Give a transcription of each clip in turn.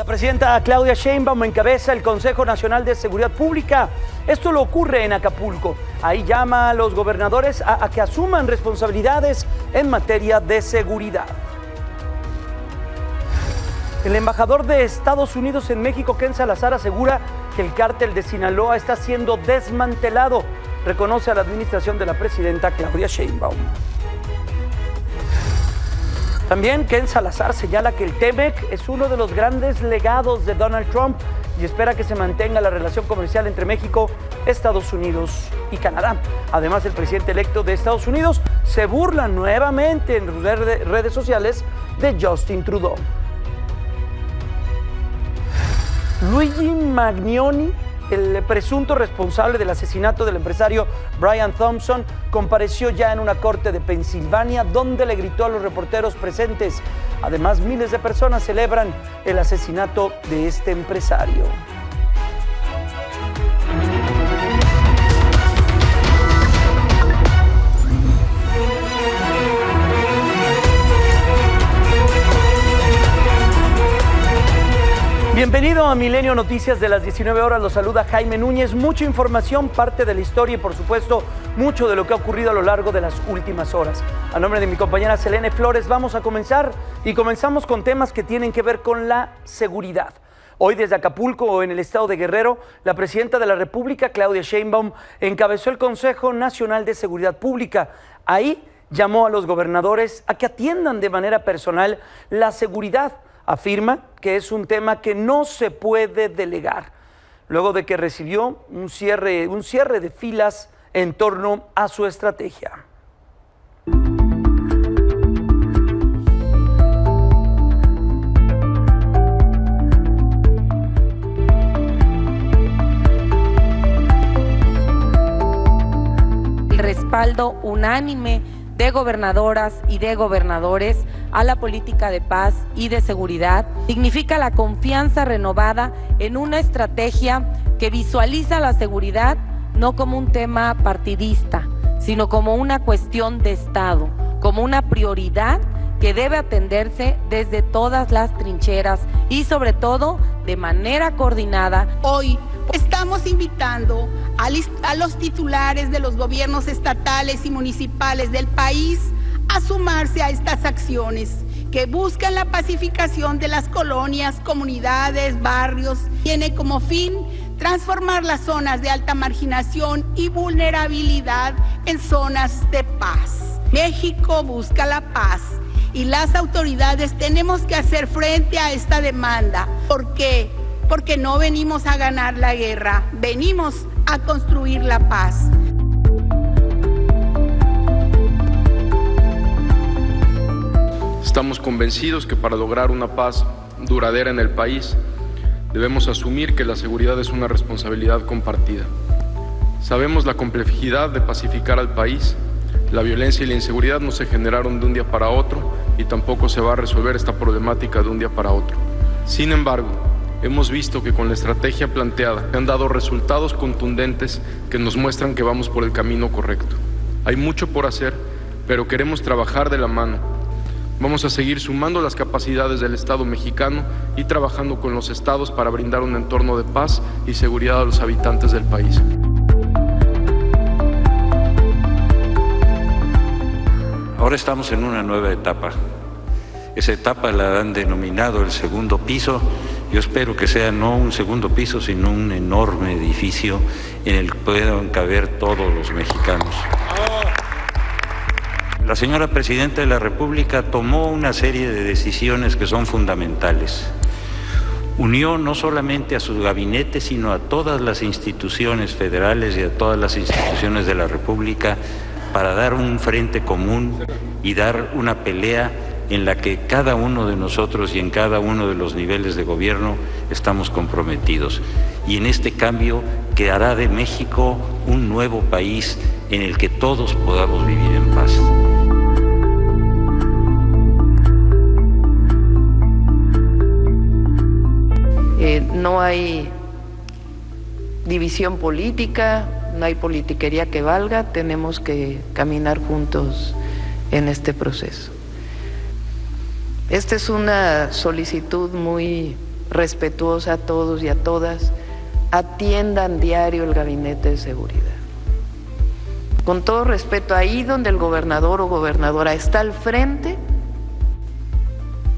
La presidenta Claudia Sheinbaum encabeza el Consejo Nacional de Seguridad Pública. Esto lo ocurre en Acapulco. Ahí llama a los gobernadores a que asuman responsabilidades en materia de seguridad. El embajador de Estados Unidos en México, Ken Salazar, asegura que el cártel de Sinaloa está siendo desmantelado. Reconoce a la administración de la presidenta Claudia Sheinbaum. También Ken Salazar señala que el TEMEC es uno de los grandes legados de Donald Trump y espera que se mantenga la relación comercial entre México, Estados Unidos y Canadá. Además, el presidente electo de Estados Unidos se burla nuevamente en redes sociales de Justin Trudeau. Luigi Magnoni, el presunto responsable del asesinato del empresario Brian Thompson, compareció ya en una corte de Pensilvania donde le gritó a los reporteros presentes. Además, miles de personas celebran el asesinato de este empresario. Bienvenido a Milenio Noticias de las 19 horas, los saluda Jaime Núñez. Mucha información, parte de la historia y por supuesto mucho de lo que ha ocurrido a lo largo de las últimas horas. A nombre de mi compañera Selene Flores vamos a comenzar y comenzamos con temas que tienen que ver con la seguridad. Hoy desde Acapulco, en el estado de Guerrero, la presidenta de la República, Claudia Sheinbaum, encabezó el Consejo Nacional de Seguridad Pública. Ahí llamó a los gobernadores a que atiendan de manera personal la seguridad. Afirma que es un tema que no se puede delegar, luego de que recibió un cierre de filas en torno a su estrategia. El respaldo unánime de gobernadoras y de gobernadores a la política de paz y de seguridad significa la confianza renovada en una estrategia que visualiza la seguridad no como un tema partidista, sino como una cuestión de Estado, como una prioridad que debe atenderse desde todas las trincheras y sobre todo de manera coordinada. Hoy estamos invitando a los titulares de los gobiernos estatales y municipales del país a sumarse a estas acciones que buscan la pacificación de las colonias, comunidades, barrios. Tiene como fin transformar las zonas de alta marginación y vulnerabilidad en zonas de paz. México busca la paz y las autoridades tenemos que hacer frente a esta demanda. ¿Por qué? Porque no venimos a ganar la guerra, venimos a construir la paz. Estamos convencidos que para lograr una paz duradera en el país, debemos asumir que la seguridad es una responsabilidad compartida. Sabemos la complejidad de pacificar al país. La violencia y la inseguridad no se generaron de un día para otro y tampoco se va a resolver esta problemática de un día para otro. Sin embargo, hemos visto que con la estrategia planteada se han dado resultados contundentes que nos muestran que vamos por el camino correcto. Hay mucho por hacer, pero queremos trabajar de la mano. Vamos a seguir sumando las capacidades del Estado mexicano y trabajando con los estados para brindar un entorno de paz y seguridad a los habitantes del país. Ahora estamos en una nueva etapa. Esa etapa la han denominado el segundo piso. Yo espero que sea no un segundo piso, sino un enorme edificio en el que puedan caber todos los mexicanos. La señora Presidenta de la República tomó una serie de decisiones que son fundamentales. Unió no solamente a su gabinete, sino a todas las instituciones federales y a todas las instituciones de la República para dar un frente común y dar una pelea en la que cada uno de nosotros y en cada uno de los niveles de gobierno estamos comprometidos. Y en este cambio que hará de México un nuevo país en el que todos podamos vivir en paz. No hay división política, no hay politiquería que valga, tenemos que caminar juntos en este proceso. Esta es una solicitud muy respetuosa a todos y a todas, atiendan diario el gabinete de seguridad. Con todo respeto, ahí donde el gobernador o gobernadora está al frente,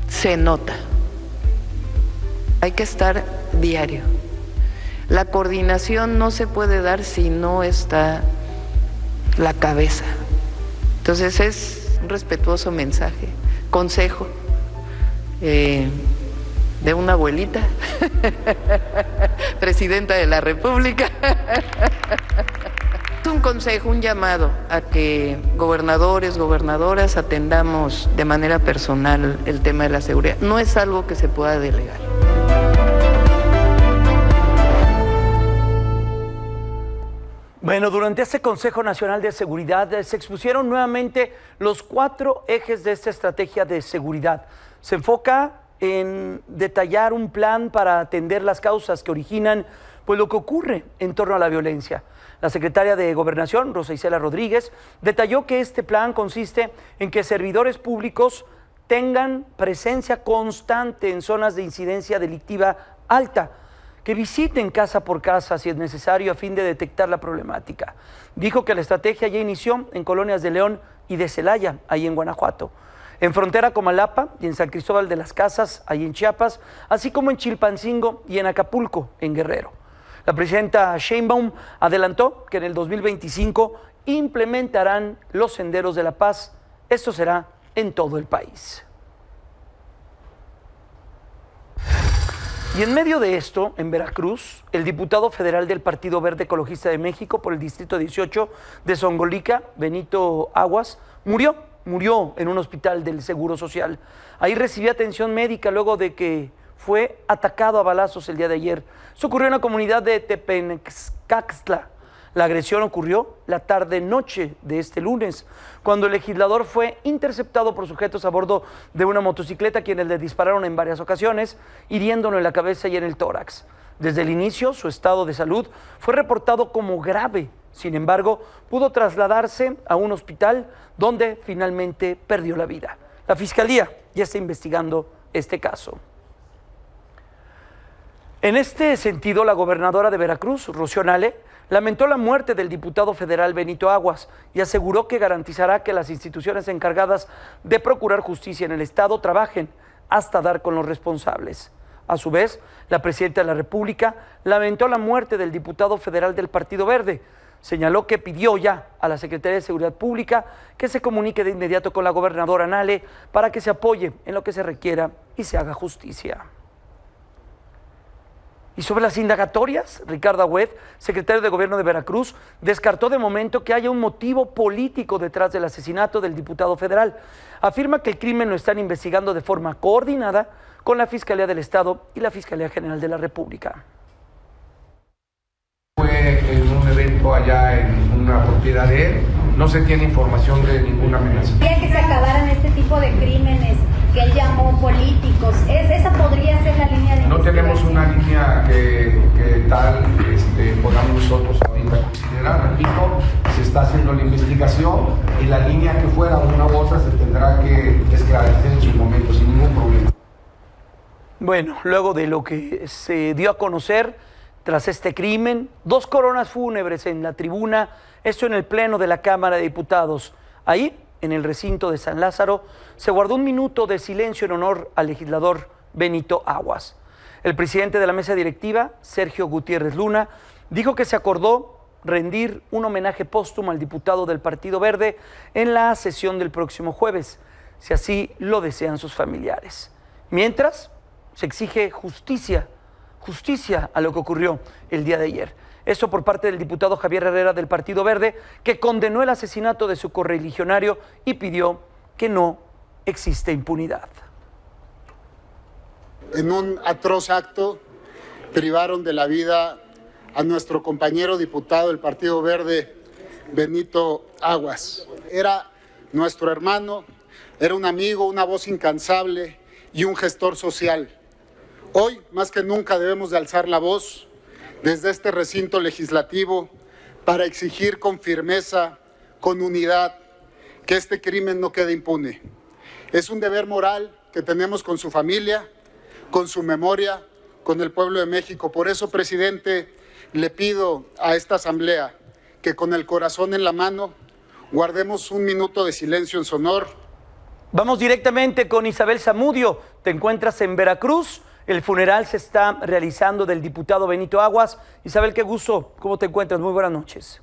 se nota. Hay que estar diario. La coordinación no se puede dar si no está la cabeza. Entonces es un respetuoso mensaje, consejo de una abuelita, presidenta de la República. Es un consejo, un llamado a que gobernadores, gobernadoras atendamos de manera personal el tema de la seguridad. No es algo que se pueda delegar. Bueno, durante este Consejo Nacional de Seguridad se expusieron nuevamente los 4 ejes de esta estrategia de seguridad. Se enfoca en detallar un plan para atender las causas que originan pues, lo que ocurre en torno a la violencia. La secretaria de Gobernación, Rosa Isela Rodríguez, detalló que este plan consiste en que servidores públicos tengan presencia constante en zonas de incidencia delictiva alta, que visiten casa por casa si es necesario a fin de detectar la problemática. Dijo que la estrategia ya inició en colonias de León y de Celaya, ahí en Guanajuato, en frontera con Malapa y en San Cristóbal de las Casas, ahí en Chiapas, así como en Chilpancingo y en Acapulco, en Guerrero. La presidenta Sheinbaum adelantó que en el 2025 implementarán los senderos de la paz. Esto será en todo el país. Y en medio de esto, en Veracruz, el diputado federal del Partido Verde Ecologista de México por el Distrito 18 de Zongolica, Benito Aguas, murió en un hospital del Seguro Social. Ahí recibió atención médica luego de que fue atacado a balazos el día de ayer. Esto ocurrió en la comunidad de Tepencaxtla. La agresión ocurrió la tarde-noche de este lunes, cuando el legislador fue interceptado por sujetos a bordo de una motocicleta, quienes le dispararon en varias ocasiones, hiriéndolo en la cabeza y en el tórax. Desde el inicio, su estado de salud fue reportado como grave. Sin embargo, pudo trasladarse a un hospital donde finalmente perdió la vida. La Fiscalía ya está investigando este caso. En este sentido, la gobernadora de Veracruz, Rocío Nale, lamentó la muerte del diputado federal Benito Aguas y aseguró que garantizará que las instituciones encargadas de procurar justicia en el Estado trabajen hasta dar con los responsables. A su vez, la presidenta de la República lamentó la muerte del diputado federal del Partido Verde. Señaló que pidió ya a la Secretaría de Seguridad Pública que se comunique de inmediato con la gobernadora Nale para que se apoye en lo que se requiera y se haga justicia. Y sobre las indagatorias, Ricardo Agüed, secretario de Gobierno de Veracruz, descartó de momento que haya un motivo político detrás del asesinato del diputado federal. Afirma que el crimen lo están investigando de forma coordinada con la Fiscalía del Estado y la Fiscalía General de la República. Fue en un evento allá en una propiedad de él, no se tiene información de ninguna amenaza. Quería que se acabaran este tipo de crímenes que él llamó políticos. ¿Esa podría ser la línea de No tenemos una línea que tal podamos nosotros ahorita considerar. Repito, se está haciendo la investigación y la línea que fuera una u otra se tendrá que esclarecer en su momento sin ningún problema. Bueno, luego de lo que se dio a conocer tras este crimen, 2 coronas fúnebres en la tribuna, esto en el Pleno de la Cámara de Diputados. Ahí, en el recinto de San Lázaro, se guardó un minuto de silencio en honor al legislador Benito Aguas. El presidente de la mesa directiva, Sergio Gutiérrez Luna, dijo que se acordó rendir un homenaje póstumo al diputado del Partido Verde en la sesión del próximo jueves, si así lo desean sus familiares. Mientras, se exige justicia a lo que ocurrió el día de ayer. Esto por parte del diputado Javier Herrera del Partido Verde, que condenó el asesinato de su correligionario y pidió que no existe impunidad. En un atroz acto privaron de la vida a nuestro compañero diputado del Partido Verde, Benito Aguas. Era nuestro hermano, era un amigo, una voz incansable y un gestor social. Hoy, más que nunca, debemos de alzar la voz desde este recinto legislativo para exigir con firmeza, con unidad, que este crimen no quede impune. Es un deber moral que tenemos con su familia, con su memoria, con el pueblo de México. Por eso, presidente, le pido a esta asamblea que con el corazón en la mano guardemos un minuto de silencio en su honor. Vamos directamente con Isabel Zamudio. Te encuentras en Veracruz. El funeral se está realizando del diputado Benito Aguas. Isabel, qué gusto. ¿Cómo te encuentras? Muy buenas noches.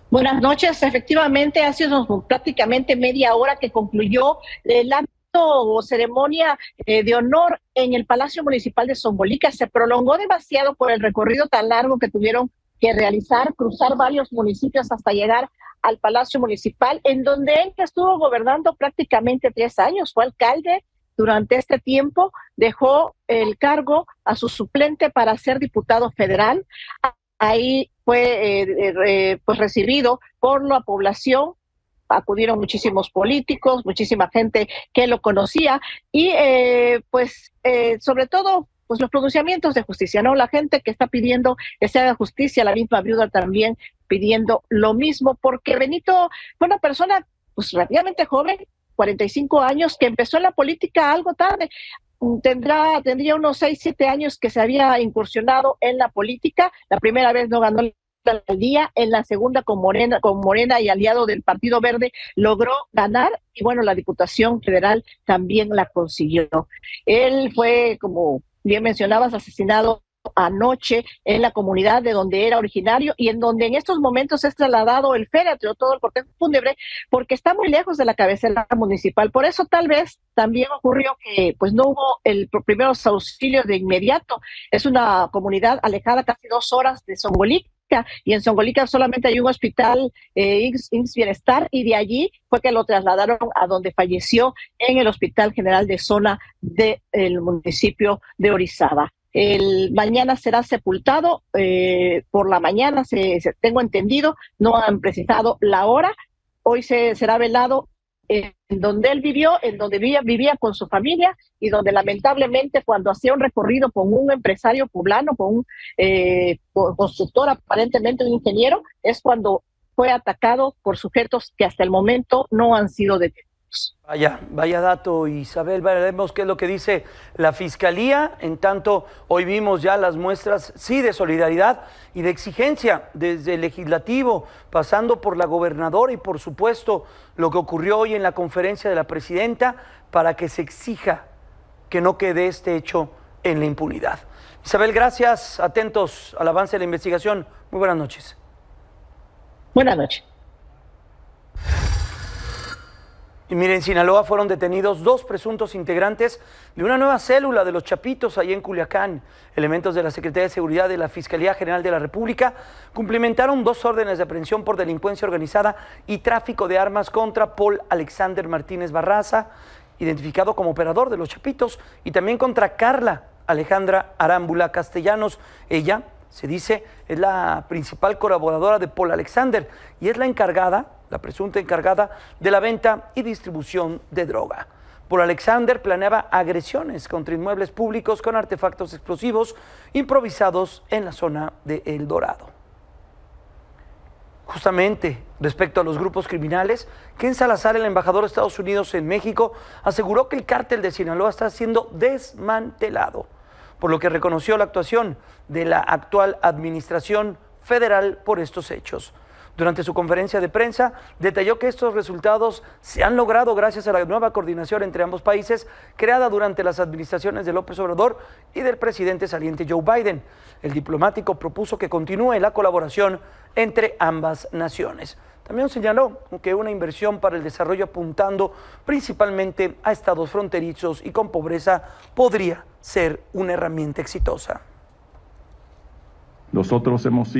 Buenas noches. Efectivamente, hace prácticamente media hora que concluyó el acto o ceremonia de honor en el Palacio Municipal de Zongolica. Se prolongó demasiado por el recorrido tan largo que tuvieron que realizar, cruzar varios municipios hasta llegar al Palacio Municipal, en donde él estuvo gobernando prácticamente 3 años. Fue alcalde durante este tiempo, dejó el cargo a su suplente para ser diputado federal. Ahí fue pues recibido por la población. Acudieron muchísimos políticos, muchísima gente que lo conocía y sobre todo pues los pronunciamientos de justicia, ¿no? La gente que está pidiendo que se haga justicia, la misma viuda también pidiendo lo mismo, porque Benito fue una persona pues relativamente joven, 45 años, que empezó en la política algo tarde. Tendría unos 6, 7 años que se había incursionado en la política. La primera vez no ganó la alcaldía, en la segunda con Morena y aliado del Partido Verde logró ganar, y bueno, la Diputación Federal también la consiguió. Él fue, como bien mencionabas, asesinado anoche en la comunidad de donde era originario y en donde en estos momentos es trasladado el féretro, todo el cortejo fúnebre, porque está muy lejos de la cabecera municipal. Por eso tal vez también ocurrió que pues no hubo el primeros auxilios de inmediato. Es una comunidad alejada casi 2 horas de Zongolica, y en Zongolica solamente hay un hospital, IMSS Bienestar, y de allí fue que lo trasladaron a donde falleció, en el Hospital General de Zona del municipio de Orizaba. Mañana será sepultado, por la mañana, tengo entendido, no han precisado la hora. Hoy será velado en donde él vivió, en donde vivía con su familia, y donde lamentablemente cuando hacía un recorrido con un empresario poblano, con un constructor, aparentemente un ingeniero, es cuando fue atacado por sujetos que hasta el momento no han sido detenidos. Vaya dato, Isabel. Veremos qué es lo que dice la Fiscalía. En tanto, hoy vimos ya las muestras, sí, de solidaridad y de exigencia desde el Legislativo, pasando por la gobernadora y, por supuesto, lo que ocurrió hoy en la conferencia de la presidenta, para que se exija que no quede este hecho en la impunidad. Isabel, gracias. Atentos al avance de la investigación. Muy buenas noches. Buenas noches. Y miren, en Sinaloa fueron detenidos 2 presuntos integrantes de una nueva célula de los Chapitos allá en Culiacán. Elementos de la Secretaría de Seguridad de la Fiscalía General de la República cumplimentaron 2 órdenes de aprehensión por delincuencia organizada y tráfico de armas contra Paul Alexander Martínez Barraza, identificado como operador de los Chapitos, y también contra Carla Alejandra Arámbula Castellanos. Ella, se dice, es la principal colaboradora de Paul Alexander y es la presunta encargada de la venta y distribución de droga. Paul Alexander planeaba agresiones contra inmuebles públicos con artefactos explosivos improvisados en la zona de El Dorado. Justamente respecto a los grupos criminales, Ken Salazar, el embajador de Estados Unidos en México, aseguró que el cártel de Sinaloa está siendo desmantelado, por lo que reconoció la actuación de la actual administración federal por estos hechos. Durante su conferencia de prensa, detalló que estos resultados se han logrado gracias a la nueva coordinación entre ambos países creada durante las administraciones de López Obrador y del presidente saliente Joe Biden. El diplomático propuso que continúe la colaboración entre ambas naciones. También señaló que una inversión para el desarrollo apuntando principalmente a estados fronterizos y con pobreza podría ser una herramienta exitosa. Nosotros hemos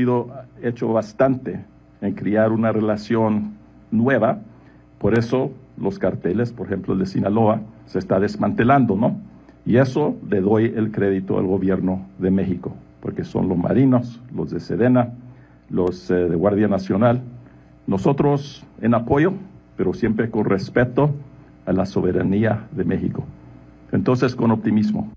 hecho bastante en crear una relación nueva, por eso los carteles, por ejemplo el de Sinaloa, se está desmantelando, ¿no? Y eso le doy el crédito al gobierno de México, porque son los marinos, los de Sedena, los de Guardia Nacional, nosotros en apoyo, pero siempre con respeto a la soberanía de México. Entonces, con optimismo.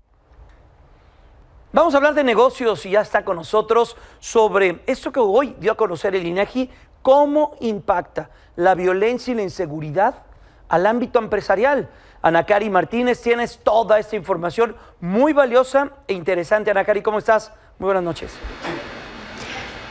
Vamos a hablar de negocios y ya está con nosotros sobre esto que hoy dio a conocer el INEGI, cómo impacta la violencia y la inseguridad al ámbito empresarial. Ana Cari Martínez, tienes toda esta información muy valiosa e interesante. Ana Cari, ¿cómo estás? Muy buenas noches.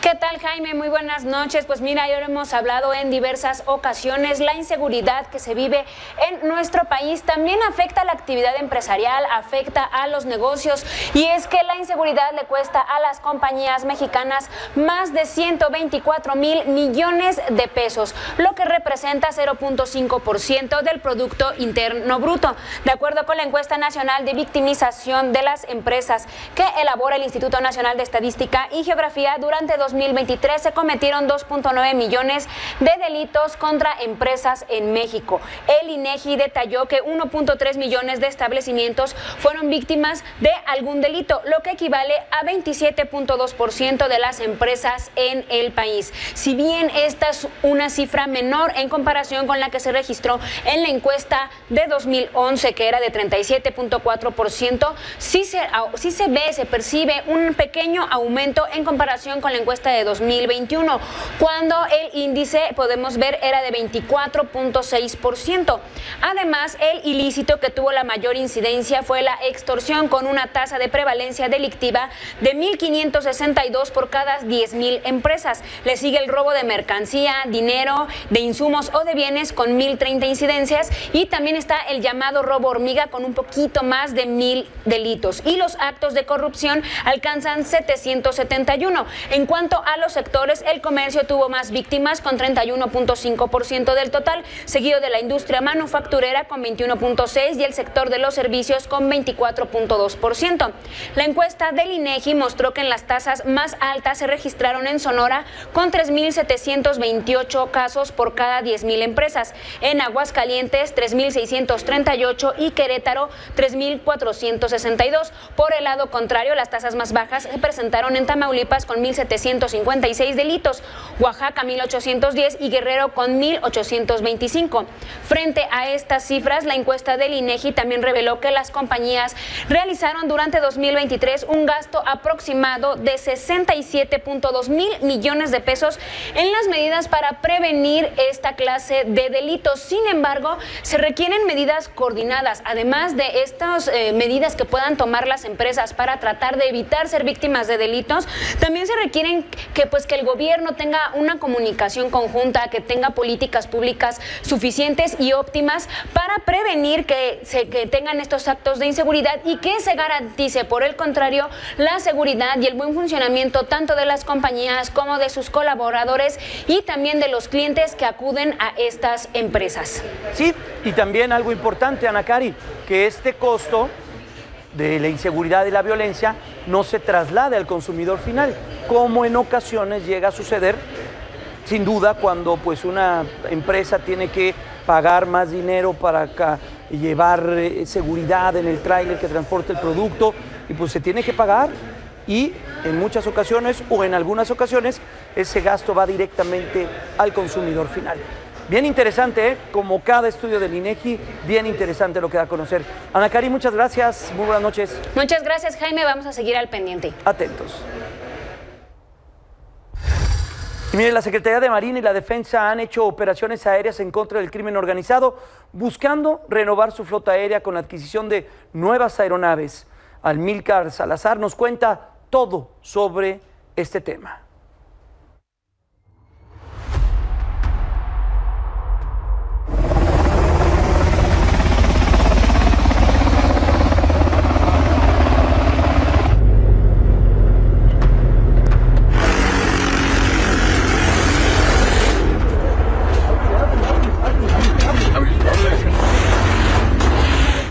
¿Qué tal, Jaime? Muy buenas noches. Pues mira, ya lo hemos hablado en diversas ocasiones. La inseguridad que se vive en nuestro país también afecta a la actividad empresarial, afecta a los negocios, y es que la inseguridad le cuesta a las compañías mexicanas más de 124,000 millones de pesos, lo que representa 0.5% del Producto Interno Bruto. De acuerdo con la encuesta nacional de victimización de las empresas que elabora el Instituto Nacional de Estadística y Geografía, durante 2023 se cometieron 2.9 millones de delitos contra empresas en México. El INEGI detalló que 1.3 millones de establecimientos fueron víctimas de algún delito, lo que equivale a 27.2% de las empresas en el país. Si bien esta es una cifra menor en comparación con la que se registró en la encuesta de 2011, que era de 37.4%, sí se percibe un pequeño aumento en comparación con la encuesta de 2021, cuando el índice, podemos ver, era de 24.6%. Además, el ilícito que tuvo la mayor incidencia fue la extorsión, con una tasa de prevalencia delictiva de 1,562 por cada 10,000 empresas. Le sigue el robo de mercancía, dinero, de insumos o de bienes, con 1,030 incidencias, y también está el llamado robo hormiga, con un poquito más de 1,000 delitos. Y los actos de corrupción alcanzan 771. En cuanto a los sectores, el comercio tuvo más víctimas, con 31.5% del total, seguido de la industria manufacturera con 21.6% y el sector de los servicios con 24.2%. La encuesta del INEGI mostró que en las tasas más altas se registraron en Sonora, con 3,728 casos por cada 10,000 empresas, en Aguascalientes 3,638 y Querétaro 3,462. Por el lado contrario, las tasas más bajas se presentaron en Tamaulipas, con 1,756 delitos, Oaxaca 1,810 y Guerrero con 1,825. Frente a estas cifras, la encuesta del INEGI también reveló que las compañías realizaron durante 2023 un gasto aproximado de 67.2 mil millones de pesos en las medidas para prevenir esta clase de delitos. Sin embargo, se requieren medidas coordinadas, además de estas medidas que puedan tomar las empresas para tratar de evitar ser víctimas de delitos. También se requieren que el gobierno tenga una comunicación conjunta, que tenga políticas públicas suficientes y óptimas para prevenir que tengan estos actos de inseguridad, y que se garantice, por el contrario, la seguridad y el buen funcionamiento tanto de las compañías como de sus colaboradores y también de los clientes que acuden a estas empresas. Sí, y también algo importante, Ana Cari, que este costo de la inseguridad y la violencia no se traslade al consumidor final, como en ocasiones llega a suceder, sin duda, cuando pues una empresa tiene que pagar más dinero para llevar seguridad en el tráiler que transporte el producto, y pues se tiene que pagar, y en muchas ocasiones o en algunas ocasiones ese gasto va directamente al consumidor final. Bien interesante, como cada estudio del INEGI, bien interesante lo que da a conocer. Ana Cari, muchas gracias, muy buenas noches. Muchas gracias, Jaime, vamos a seguir al pendiente. Atentos. Y miren, la Secretaría de Marina y la Defensa han hecho operaciones aéreas en contra del crimen organizado, buscando renovar su flota aérea con la adquisición de nuevas aeronaves. Amílcar Salazar nos cuenta todo sobre este tema.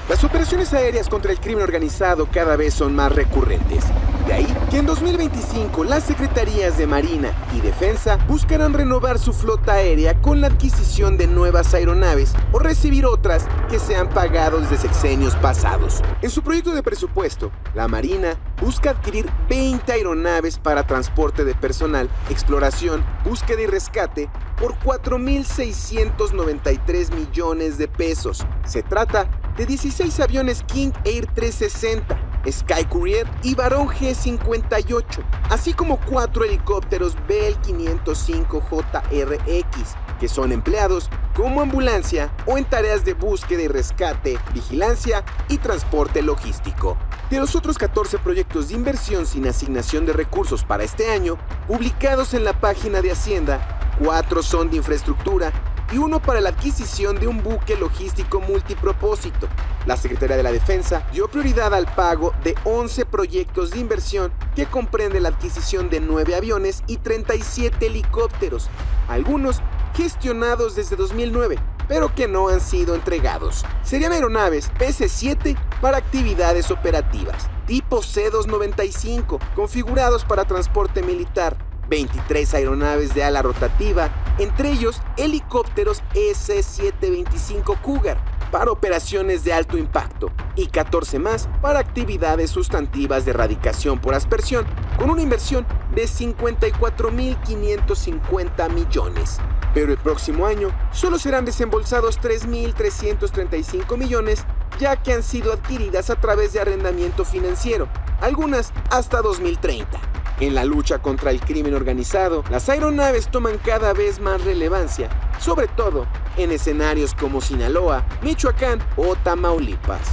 Las operaciones aéreas contra el crimen organizado cada vez son más recurrentes. De ahí que en 2025 las Secretarías de Marina y Defensa buscarán renovar su flota aérea con la adquisición de nuevas aeronaves o recibir otras que se han pagado desde sexenios pasados. En su proyecto de presupuesto, la Marina busca adquirir 20 aeronaves para transporte de personal, exploración, búsqueda y rescate por 4,693 millones de pesos. Se trata de 16 aviones King Air 360, Sky Courier y Barón G58, así como 4 helicópteros Bell 505JRX, que son empleados como ambulancia o en tareas de búsqueda y rescate, vigilancia y transporte logístico. De los otros 14 proyectos de inversión sin asignación de recursos para este año, publicados en la página de Hacienda, 4 son de infraestructura y 1 para la adquisición de un buque logístico multipropósito. La Secretaría de la Defensa dio prioridad al pago de 11 proyectos de inversión que comprende la adquisición de 9 aviones y 37 helicópteros, algunos gestionados desde 2009, pero que no han sido entregados. Serían aeronaves PC-7 para actividades operativas, tipo C-295, configurados para transporte militar, 23 aeronaves de ala rotativa, entre ellos helicópteros S-725 Cougar para operaciones de alto impacto y 14 más para actividades sustantivas de erradicación por aspersión, con una inversión de 54.550 millones. Pero el próximo año solo serán desembolsados 3.335 millones, ya que han sido adquiridas a través de arrendamiento financiero, algunas hasta 2030. En la lucha contra el crimen organizado, las aeronaves toman cada vez más relevancia, sobre todo en escenarios como Sinaloa, Michoacán o Tamaulipas.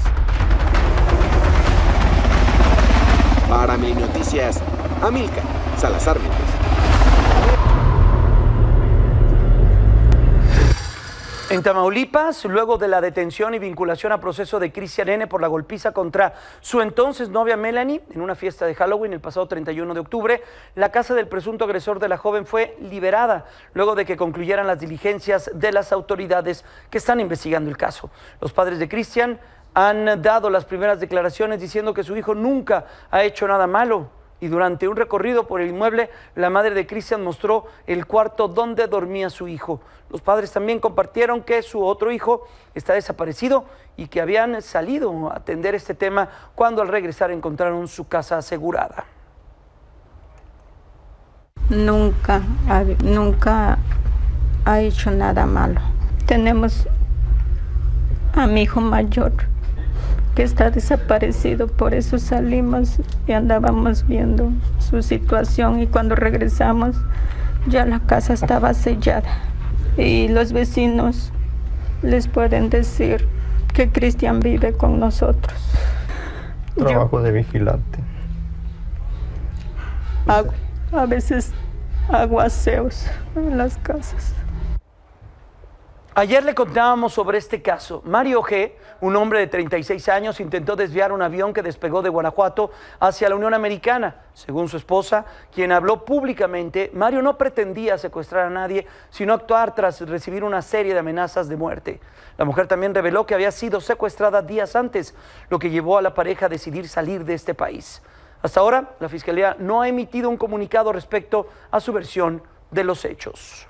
Para Milenio Noticias, Amílcar Salazar Méndez. En Tamaulipas, luego de la detención y vinculación a proceso de Cristian N. por la golpiza contra su entonces novia Melanie en una fiesta de Halloween el pasado 31 de octubre, la casa del presunto agresor de la joven fue liberada luego de que concluyeran las diligencias de las autoridades que están investigando el caso. Los padres de Cristian han dado las primeras declaraciones diciendo que su hijo nunca ha hecho nada malo. Y durante un recorrido por el inmueble, la madre de Cristian mostró el cuarto donde dormía su hijo. Los padres también compartieron que su otro hijo está desaparecido y que habían salido a atender este tema cuando al regresar encontraron su casa asegurada. Nunca ha hecho nada malo. Tenemos a mi hijo mayor que está desaparecido, por eso salimos y andábamos viendo su situación, y cuando regresamos ya la casa estaba sellada y los vecinos les pueden decir que Cristian vive con nosotros. Trabajo de vigilante. A veces hago aseos en las casas. Ayer le contábamos sobre este caso. Mario G., un hombre de 36 años, intentó desviar un avión que despegó de Guanajuato hacia la Unión Americana. Según su esposa, quien habló públicamente, Mario no pretendía secuestrar a nadie, sino actuar tras recibir una serie de amenazas de muerte. La mujer también reveló que había sido secuestrada días antes, lo que llevó a la pareja a decidir salir de este país. Hasta ahora, la Fiscalía no ha emitido un comunicado respecto a su versión de los hechos.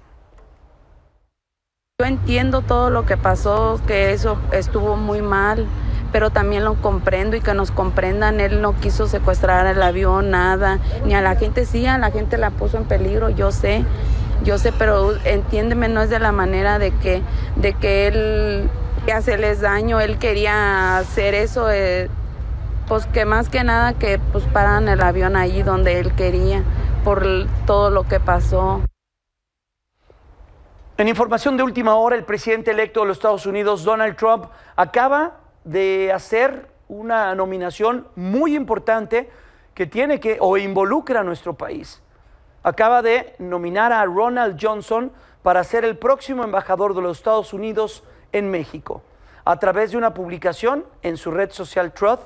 Yo entiendo todo lo que pasó, que eso estuvo muy mal, pero también lo comprendo y que nos comprendan. Él no quiso secuestrar el avión, nada, ni a la gente. Sí, a la gente la puso en peligro, yo sé, pero entiéndeme, no es de la manera de que él hacerles daño. Él quería hacer eso, pues que más que nada que pues pararan el avión ahí donde él quería, por todo lo que pasó. En información de última hora, el presidente electo de los Estados Unidos, Donald Trump, acaba de hacer una nominación muy importante que involucra a nuestro país. Acaba de nominar a Ronald Johnson para ser el próximo embajador de los Estados Unidos en México. A través de una publicación en su red social Truth,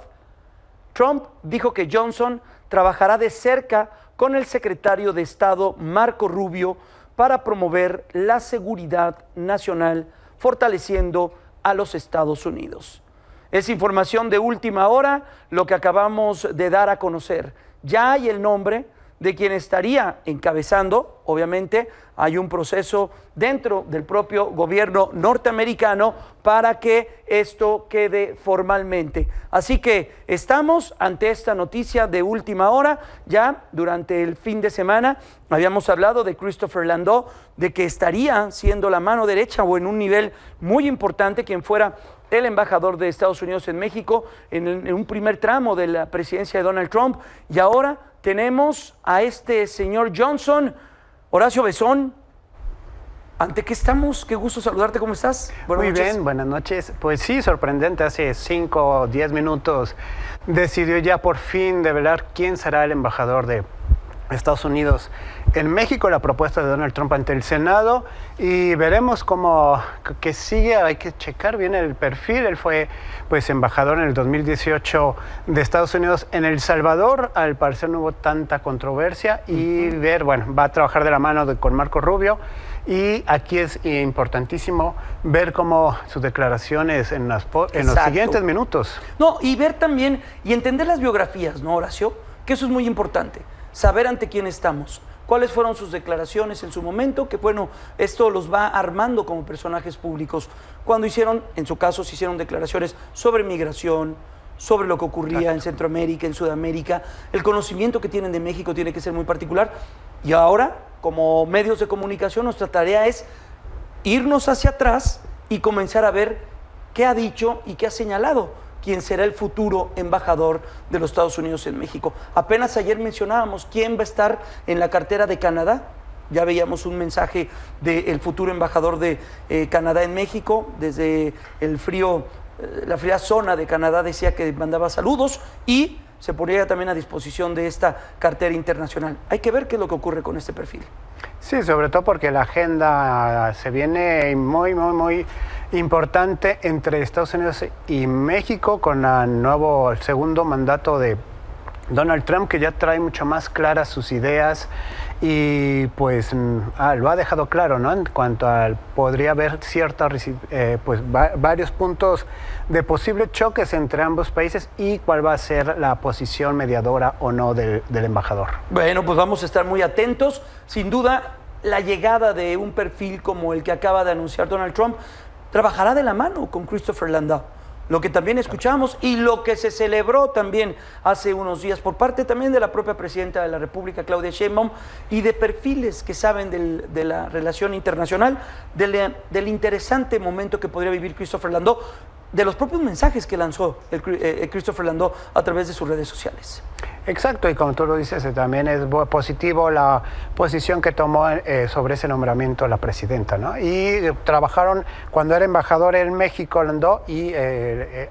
Trump dijo que Johnson trabajará de cerca con el secretario de Estado Marco Rubio para promover la seguridad nacional, fortaleciendo a los Estados Unidos. Es información de última hora lo que acabamos de dar a conocer. Ya hay el nombre de quien estaría encabezando. Obviamente hay un proceso dentro del propio gobierno norteamericano para que esto quede formalmente. Así que estamos ante esta noticia de última hora. Ya durante el fin de semana habíamos hablado de Christopher Landau, de que estaría siendo la mano derecha o en un nivel muy importante quien fuera el embajador de Estados Unidos en México en un primer tramo de la presidencia de Donald Trump. Y ahora tenemos a este señor Johnson. Horacio Bessón, ¿ante qué estamos? Qué gusto saludarte, ¿cómo estás? Buenas noches. Muy bien, buenas noches. Pues sí, sorprendente, hace 5 o 10 minutos decidió ya por fin develar quién será el embajador de Estados Unidos en México, la propuesta de Donald Trump ante el Senado, y veremos cómo que sigue. Hay que checar bien el perfil. Él fue pues embajador en el 2018 de Estados Unidos en El Salvador. Al parecer no hubo tanta controversia y ver, bueno, va a trabajar de la mano con Marco Rubio. Y aquí es importantísimo ver cómo sus declaraciones en los siguientes minutos. No, y ver también y entender las biografías, ¿no, Horacio? Que eso es muy importante. Saber ante quién estamos, cuáles fueron sus declaraciones en su momento, que bueno, esto los va armando como personajes públicos. Cuando hicieron, en su caso, se hicieron declaraciones sobre migración, sobre lo que ocurría en Centroamérica, en Sudamérica. El conocimiento que tienen de México tiene que ser muy particular. Y ahora, como medios de comunicación, nuestra tarea es irnos hacia atrás y comenzar a ver qué ha dicho y qué ha señalado quién será el futuro embajador de los Estados Unidos en México. Apenas ayer mencionábamos quién va a estar en la cartera de Canadá. Ya veíamos un mensaje del futuro embajador de Canadá en México. Desde la fría zona de Canadá decía que mandaba saludos y se ponía también a disposición de esta cartera internacional. Hay que ver qué es lo que ocurre con este perfil. Sí, sobre todo porque la agenda se viene muy importante entre Estados Unidos y México con el segundo mandato de Donald Trump, que ya trae mucho más claras sus ideas y pues lo ha dejado claro, ¿no? En cuanto a podría haber varios puntos de posibles choques entre ambos países y cuál va a ser la posición mediadora o no del embajador. Bueno, pues vamos a estar muy atentos. Sin duda, la llegada de un perfil como el que acaba de anunciar Donald Trump trabajará de la mano con Christopher Landau. Lo que también escuchamos y lo que se celebró también hace unos días por parte también de la propia presidenta de la República, Claudia Sheinbaum, y de perfiles que saben de la relación internacional, del interesante momento que podría vivir Christopher Landau, de los propios mensajes que lanzó Christopher Landau a través de sus redes sociales. Exacto, y como tú lo dices, también es positivo la posición que tomó sobre ese nombramiento la presidenta, ¿no? Y trabajaron cuando era embajador en México, Landau, y el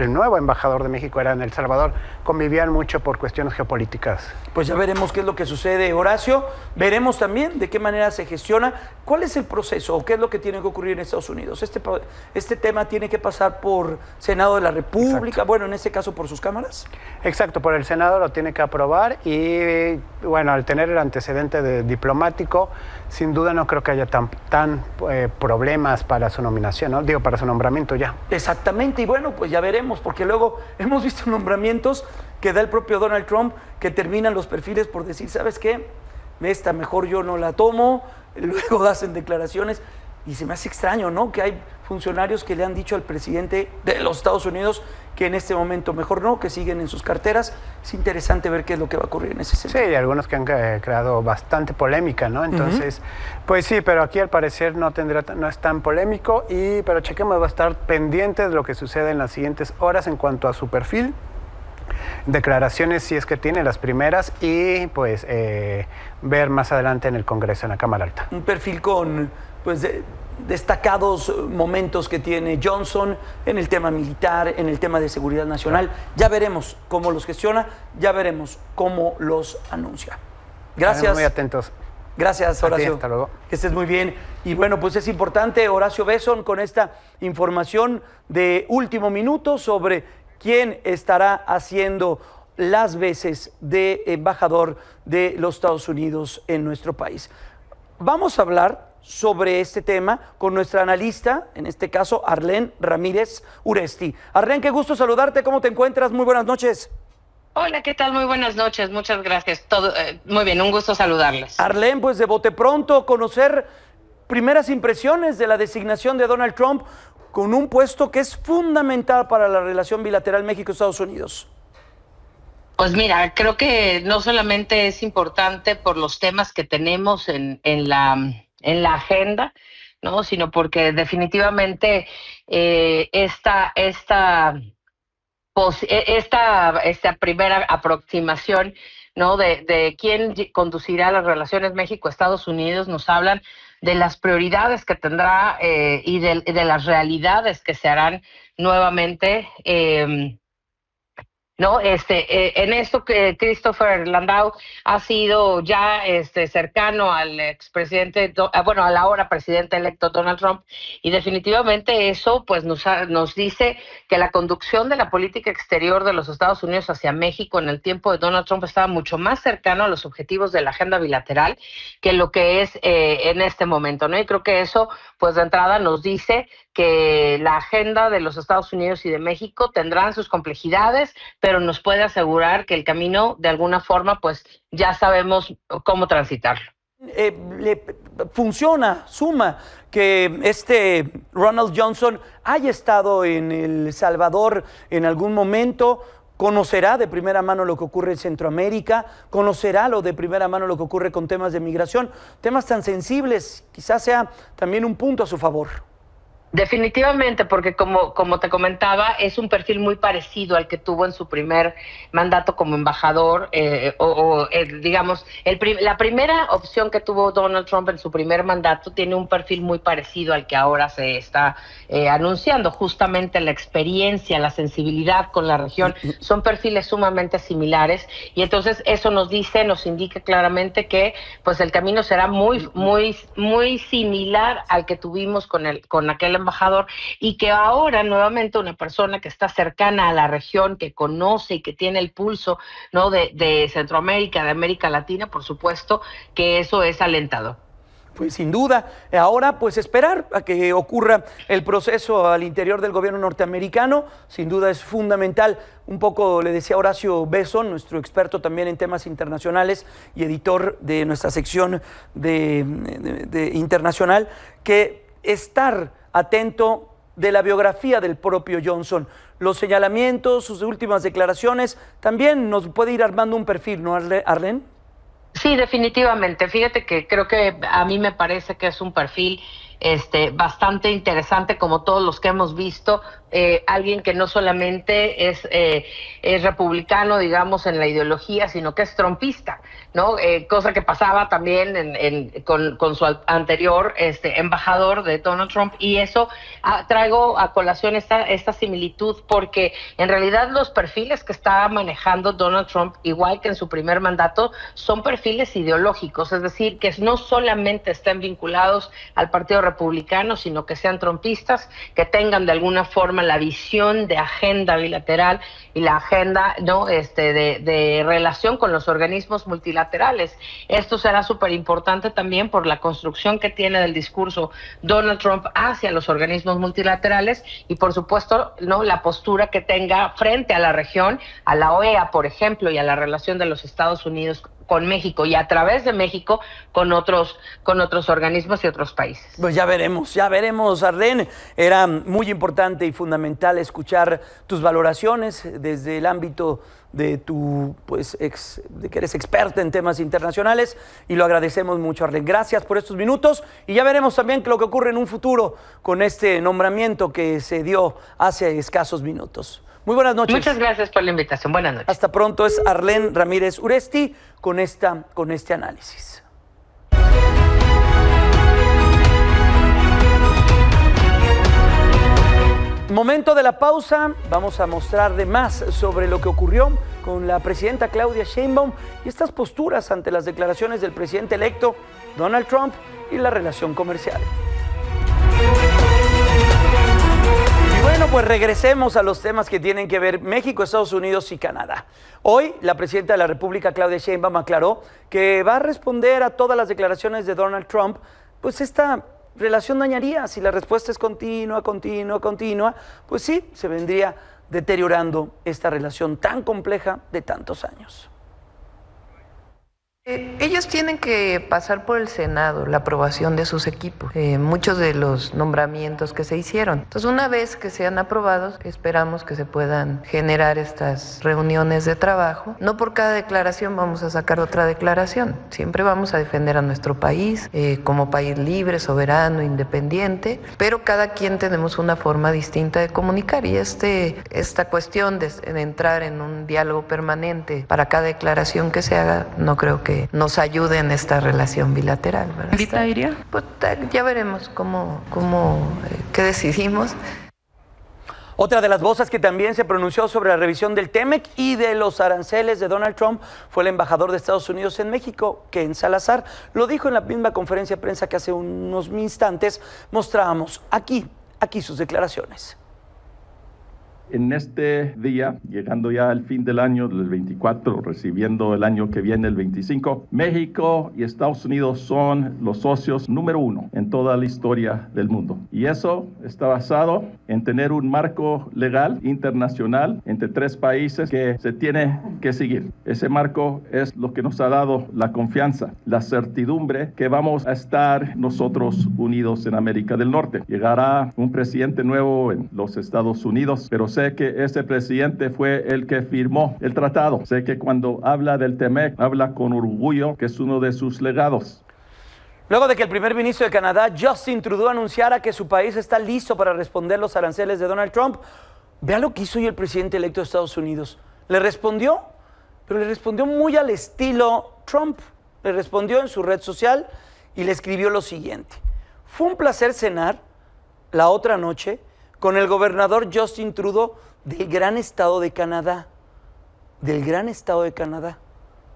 nuevo embajador de México era en El Salvador. Convivían mucho por cuestiones geopolíticas. Pues ya veremos qué es lo que sucede, Horacio. Veremos también de qué manera se gestiona, cuál es el proceso o qué es lo que tiene que ocurrir en Estados Unidos. Este tema tiene que pasar por Senado de la República, exacto. Bueno, en este caso por sus cámaras. Exacto, por el Senado lo tiene que aprobar y bueno, al tener el antecedente diplomático, sin duda no creo que haya tan problemas para su nominación, ¿no? Digo, para su nombramiento ya. Exactamente, y bueno, pues ya veremos, porque luego hemos visto nombramientos que da el propio Donald Trump, que terminan los perfiles por decir, ¿sabes qué? Esta mejor yo no la tomo, luego hacen declaraciones, y se me hace extraño, ¿no? Que hay funcionarios que le han dicho al presidente de los Estados Unidos que en este momento mejor no, que siguen en sus carteras. Es interesante ver qué es lo que va a ocurrir en ese sentido. Sí, y algunos que han creado bastante polémica, ¿no? Entonces, pues sí, pero aquí al parecer no es tan polémico, pero chequemos, va a estar pendiente de lo que sucede en las siguientes horas en cuanto a su perfil. Declaraciones si es que tiene las primeras y pues ver más adelante en el Congreso, en la Cámara Alta. Un perfil con pues destacados momentos que tiene Johnson en el tema militar, en el tema de seguridad nacional. Ya veremos cómo los gestiona, ya veremos cómo los anuncia. Gracias. Estaremos muy atentos. Gracias, Horacio. Hasta luego. Que estés muy bien. Y bueno, pues es importante, Horacio Bessón, con esta información de último minuto sobre quién estará haciendo las veces de embajador de los Estados Unidos en nuestro país. Vamos a hablar sobre este tema con nuestra analista, en este caso, Arlene Ramírez Uresti. Arlene, qué gusto saludarte. ¿Cómo te encuentras? Muy buenas noches. Hola, ¿qué tal? Muy buenas noches. Muchas gracias. Muy bien, un gusto saludarles. Arlene, pues de bote pronto, conocer primeras impresiones de la designación de Donald Trump con un puesto que es fundamental para la relación bilateral México-Estados Unidos. Pues mira, creo que no solamente es importante por los temas que tenemos en la agenda, ¿no? Sino porque definitivamente esta primera aproximación, ¿no? de quién conducirá las relaciones México-Estados Unidos nos hablan de las prioridades que tendrá y de las realidades que se harán nuevamente. ¿No? En esto que Christopher Landau ha sido ya cercano al expresidente, al ahora presidente electo Donald Trump, y definitivamente eso pues nos dice que la conducción de la política exterior de los Estados Unidos hacia México en el tiempo de Donald Trump estaba mucho más cercano a los objetivos de la agenda bilateral que lo que es en este momento, ¿no? Y creo que eso pues de entrada nos dice que la agenda de los Estados Unidos y de México tendrán sus complejidades, pero nos puede asegurar que el camino, de alguna forma, pues ya sabemos cómo transitarlo. Suma que Ronald Johnson haya estado en El Salvador en algún momento, conocerá de primera mano lo que ocurre en Centroamérica, conocerá de primera mano lo que ocurre con temas de migración, temas tan sensibles, quizás sea también un punto a su favor. Definitivamente, porque como te comentaba, es un perfil muy parecido al que tuvo en su primer mandato como embajador, digamos, la primera opción que tuvo Donald Trump en su primer mandato tiene un perfil muy parecido al que ahora se está anunciando. Justamente la experiencia, la sensibilidad con la región son perfiles sumamente similares, y entonces eso nos indica claramente que pues el camino será muy similar al que tuvimos con aquel embajador, y que ahora nuevamente una persona que está cercana a la región, que conoce y que tiene el pulso, ¿no? de Centroamérica, de América Latina, por supuesto que eso es alentador. Pues sin duda, ahora pues esperar a que ocurra el proceso al interior del gobierno norteamericano, sin duda es fundamental. Un poco le decía Horacio Besson, nuestro experto también en temas internacionales y editor de nuestra sección de internacional, que estar atento de la biografía del propio Johnson, los señalamientos, sus últimas declaraciones, también nos puede ir armando un perfil, ¿no, Arlene? Sí, definitivamente. Fíjate que creo que a mí me parece que es un perfil bastante interesante, como todos los que hemos visto, alguien que no solamente es republicano, digamos, en la ideología, sino que es trumpista, ¿no? Cosa que pasaba también con su anterior embajador de Donald Trump, y eso traigo a colación esta similitud, porque en realidad los perfiles que está manejando Donald Trump, igual que en su primer mandato, son perfiles ideológicos, es decir, que no solamente estén vinculados al Partido Republicano, sino que sean trumpistas, que tengan de alguna forma la visión de agenda bilateral y la agenda, ¿no? de relación con los organismos multilaterales. Esto será súper importante también por la construcción que tiene del discurso Donald Trump hacia los organismos multilaterales, y por supuesto, ¿no? la postura que tenga frente a la región, a la OEA, por ejemplo, y a la relación de los Estados Unidos con México, y a través de México con otros organismos y otros países. Pues ya veremos, Arlene. Era muy importante y fundamental escuchar tus valoraciones desde el ámbito de de que eres experta en temas internacionales, y lo agradecemos mucho, Arlene. Gracias por estos minutos, y ya veremos también lo que ocurre en un futuro con este nombramiento que se dio hace escasos minutos. Muy buenas noches. Muchas gracias por la invitación. Buenas noches. Hasta pronto. Es Arlene Ramírez Uresti con este análisis. Momento de la pausa. Vamos a mostrar de más sobre lo que ocurrió con la presidenta Claudia Sheinbaum y estas posturas ante las declaraciones del presidente electo Donald Trump y la relación comercial. Bueno, pues regresemos a los temas que tienen que ver México, Estados Unidos y Canadá. Hoy, la presidenta de la República, Claudia Sheinbaum, aclaró que va a responder a todas las declaraciones de Donald Trump, pues esta relación dañaría. Si la respuesta es continua, pues sí, se vendría deteriorando esta relación tan compleja de tantos años. Ellos tienen que pasar por el Senado, la aprobación de sus equipos, muchos de los nombramientos que se hicieron. Entonces, una vez que sean aprobados, esperamos que se puedan generar estas reuniones de trabajo. No por cada declaración vamos a sacar otra declaración. Siempre vamos a defender a nuestro país como país libre, soberano, independiente, pero cada quien tenemos una forma distinta de comunicar y esta cuestión de entrar en un diálogo permanente para cada declaración que se haga, no creo que nos ayude en esta relación bilateral. ¿Invita iría? Pues ya veremos qué decidimos. Otra de las voces que también se pronunció sobre la revisión del TEMEC y de los aranceles de Donald Trump fue el embajador de Estados Unidos en México, Ken Salazar. Lo dijo en la misma conferencia de prensa que hace unos instantes mostrábamos aquí sus declaraciones. En este día, llegando ya al fin del año, del 24, recibiendo el año que viene, el 25, México y Estados Unidos son los socios número 1 en toda la historia del mundo. Y eso está basado en tener un marco legal internacional entre 3 países que se tiene que seguir. Ese marco es lo que nos ha dado la confianza, la certidumbre que vamos a estar nosotros unidos en América del Norte. Llegará un presidente nuevo en los Estados Unidos, pero sé que ese presidente fue el que firmó el tratado. Sé que cuando habla del TEMEC, habla con orgullo, que es uno de sus legados. Luego de que el primer ministro de Canadá, Justin Trudeau, anunciara que su país está listo para responder los aranceles de Donald Trump, vea lo que hizo hoy el presidente electo de Estados Unidos. Le respondió, pero le respondió muy al estilo Trump. Le respondió en su red social y le escribió lo siguiente: fue un placer cenar la otra noche con el gobernador Justin Trudeau del gran estado de Canadá. Del gran estado de Canadá.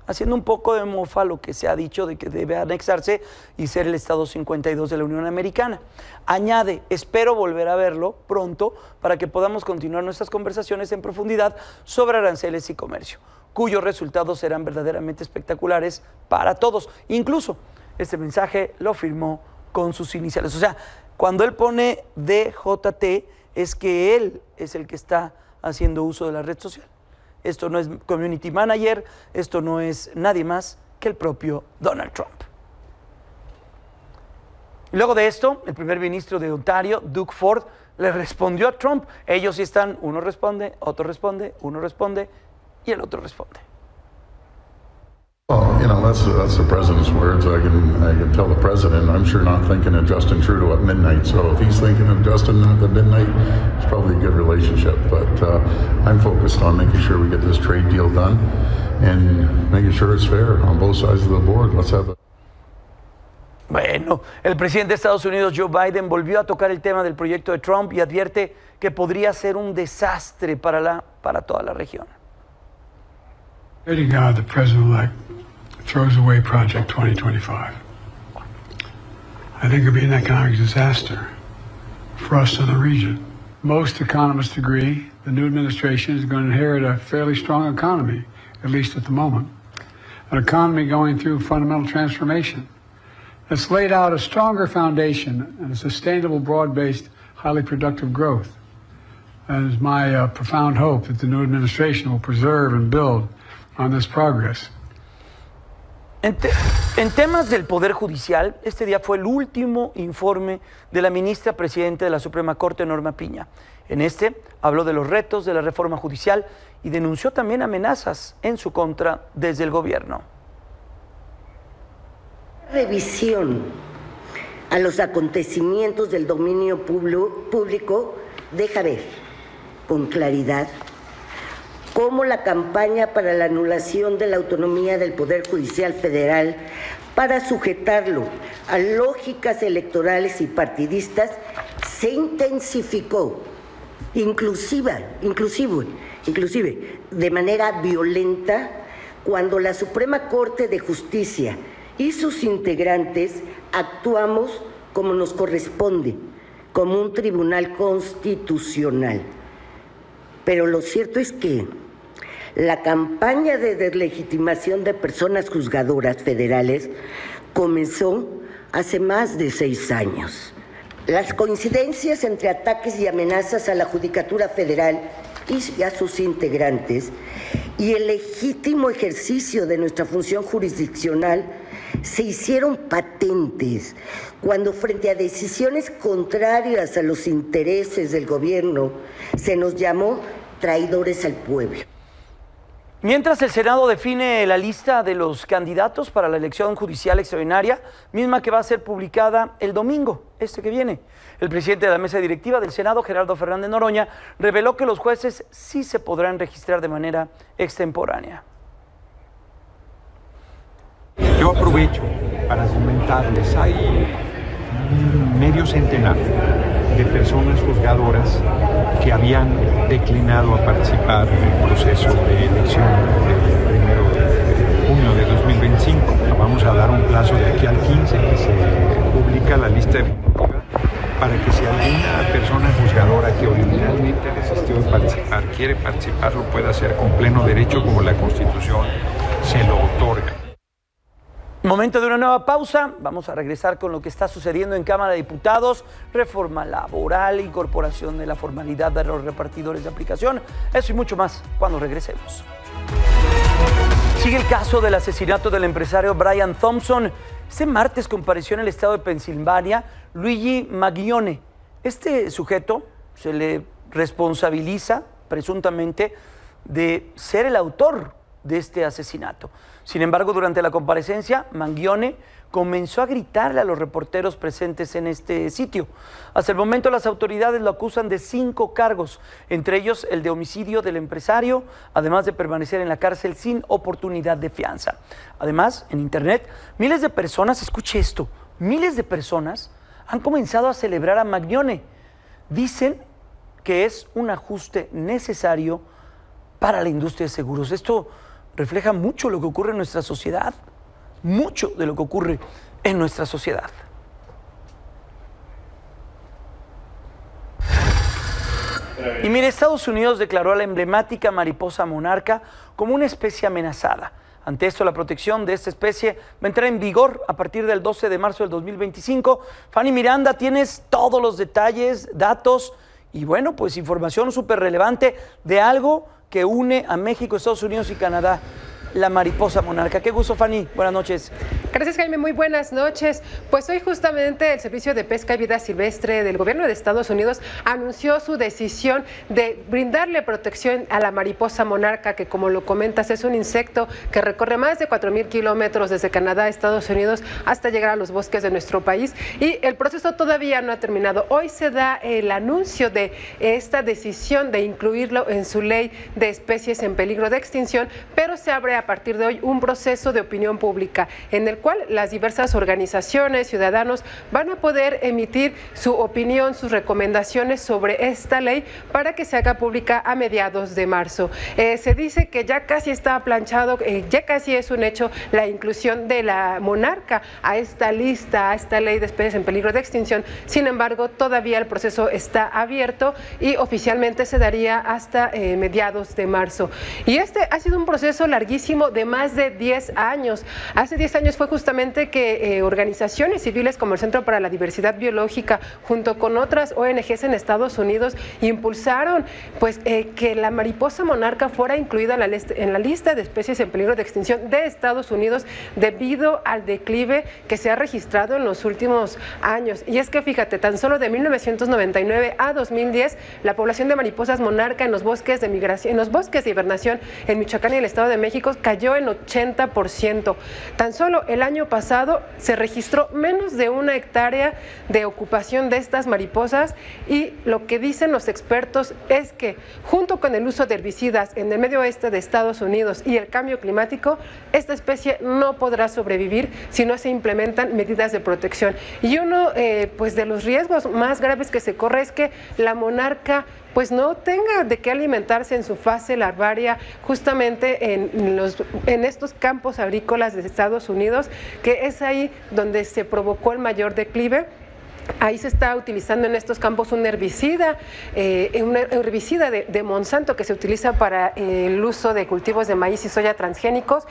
Haciendo un poco de mofa lo que se ha dicho de que debe anexarse y ser el estado 52 de la Unión Americana. Añade: espero volver a verlo pronto para que podamos continuar nuestras conversaciones en profundidad sobre aranceles y comercio, cuyos resultados serán verdaderamente espectaculares para todos. Incluso este mensaje lo firmó con sus iniciales. O sea, cuando él pone DJT, es que él es el que está haciendo uso de la red social. Esto no es community manager, esto no es nadie más que el propio Donald Trump. Y luego de esto, el primer ministro de Ontario, Doug Ford, le respondió a Trump. Ellos sí están, uno responde, otro responde, uno responde y el otro responde. Well, that's the president's words. I can tell the president. I'm sure not thinking of Justin Trudeau at midnight. So if he's thinking of Justin at midnight, it's probably a good relationship. But I'm focused on making sure we get this trade deal done and making sure it's fair on both sides of the board. Let's have a... Bueno, el presidente de Estados Unidos, Joe Biden, volvió a tocar el tema del proyecto de Trump y advierte que podría ser un desastre para toda la región. Pray to God the president-elect throws away Project 2025. I think it would be an economic disaster for us in the region. Most economists agree the new administration is going to inherit a fairly strong economy, at least at the moment. An economy going through fundamental transformation that's laid out a stronger foundation and a sustainable, broad-based, highly productive growth. And it's my profound hope that the new administration will preserve and build on this progress. En temas del Poder Judicial, este día fue el último informe de la ministra presidenta de la Suprema Corte, Norma Piña. En este habló de los retos de la reforma judicial y denunció también amenazas en su contra desde el gobierno. Revisión a los acontecimientos del dominio público deja ver con claridad cómo la campaña para la anulación de la autonomía del Poder Judicial Federal para sujetarlo a lógicas electorales y partidistas se intensificó, inclusive de manera violenta, cuando la Suprema Corte de Justicia y sus integrantes actuamos como nos corresponde, como un tribunal constitucional. Pero lo cierto es que la campaña de deslegitimación de personas juzgadoras federales comenzó hace más de 6 años. Las coincidencias entre ataques y amenazas a la Judicatura Federal y a sus integrantes y el legítimo ejercicio de nuestra función jurisdiccional se hicieron patentes cuando, frente a decisiones contrarias a los intereses del gobierno, se nos llamó traidores al pueblo. Mientras el Senado define la lista de los candidatos para la elección judicial extraordinaria, misma que va a ser publicada el domingo, que viene. El presidente de la mesa directiva del Senado, Gerardo Fernández Noroña, reveló que los jueces sí se podrán registrar de manera extemporánea. Yo aprovecho para comentarles, hay medio centenar de personas juzgadoras que habían declinado a participar en el proceso de elección del 1 de junio de 2025. Vamos a dar un plazo de aquí al 15 que se publica la lista definitiva para que si alguna persona juzgadora que originalmente desistió de participar quiere participar, lo pueda hacer con pleno derecho como la Constitución se lo otorga. Momento de una nueva pausa, vamos a regresar con lo que está sucediendo en Cámara de Diputados, reforma laboral, incorporación de la formalidad de los repartidores de aplicación, eso y mucho más cuando regresemos. Sigue el caso del asesinato del empresario Brian Thompson. Este martes compareció en el estado de Pensilvania Luigi Maglione. Este sujeto se le responsabiliza presuntamente de ser el autor de este asesinato. Sin embargo, durante la comparecencia, Maglione comenzó a gritarle a los reporteros presentes en este sitio. Hasta el momento, las autoridades lo acusan de 5 cargos, entre ellos el de homicidio del empresario, además de permanecer en la cárcel sin oportunidad de fianza. Además, en internet, miles de personas, escuche esto, miles de personas han comenzado a celebrar a Maglione. Dicen que es un ajuste necesario para la industria de seguros. Esto refleja mucho lo que ocurre en nuestra sociedad, mucho de lo que ocurre en nuestra sociedad. Y mire, Estados Unidos declaró a la emblemática mariposa monarca como una especie amenazada. Ante esto, la protección de esta especie va a entrar en vigor a partir del 12 de marzo del 2025. Fanny Miranda, tienes todos los detalles, datos y bueno, pues información súper relevante de algo que une a México, Estados Unidos y Canadá, la mariposa monarca. Qué gusto, Fanny. Buenas noches. Gracias, Jaime. Muy buenas noches. Pues hoy justamente el Servicio de Pesca y Vida Silvestre del Gobierno de Estados Unidos anunció su decisión de brindarle protección a la mariposa monarca, que como lo comentas es un insecto que recorre más de 4,000 kilómetros desde Canadá a Estados Unidos hasta llegar a los bosques de nuestro país, y el proceso todavía no ha terminado. Hoy se da el anuncio de esta decisión de incluirlo en su ley de especies en peligro de extinción, pero se abre a partir de hoy un proceso de opinión pública en el cual las diversas organizaciones, ciudadanos van a poder emitir su opinión, sus recomendaciones sobre esta ley para que se haga pública a mediados de marzo. Se dice que ya casi está planchado, ya casi es un hecho la inclusión de la monarca a esta lista, a esta ley de especies en peligro de extinción. Sin embargo, todavía el proceso está abierto y oficialmente se daría hasta mediados de marzo. Y este ha sido un proceso larguísimo de más de 10 años. Hace 10 años fue justamente que organizaciones civiles como el Centro para la Diversidad Biológica, junto con otras ONGs en Estados Unidos, impulsaron pues que la mariposa monarca fuera incluida en la lista de especies en peligro de extinción de Estados Unidos debido al declive que se ha registrado en los últimos años. Y es que fíjate, tan solo de 1999 a 2010, la población de mariposas monarca en los bosques de migración, en los bosques de hibernación en Michoacán y el Estado de México cayó en 80%. Tan solo el año pasado se registró menos de 1 hectárea de ocupación de estas mariposas, y lo que dicen los expertos es que junto con el uso de herbicidas en el medio oeste de Estados Unidos y el cambio climático, esta especie no podrá sobrevivir si no se implementan medidas de protección. Y uno pues de los riesgos más graves que se corre es que la monarca pues no tenga de qué alimentarse en su fase larvaria justamente en estos campos agrícolas de Estados Unidos, que es ahí donde se provocó el mayor declive. Ahí se está utilizando en estos campos un herbicida de Monsanto que se utiliza para el uso de cultivos de maíz y soya transgénicos.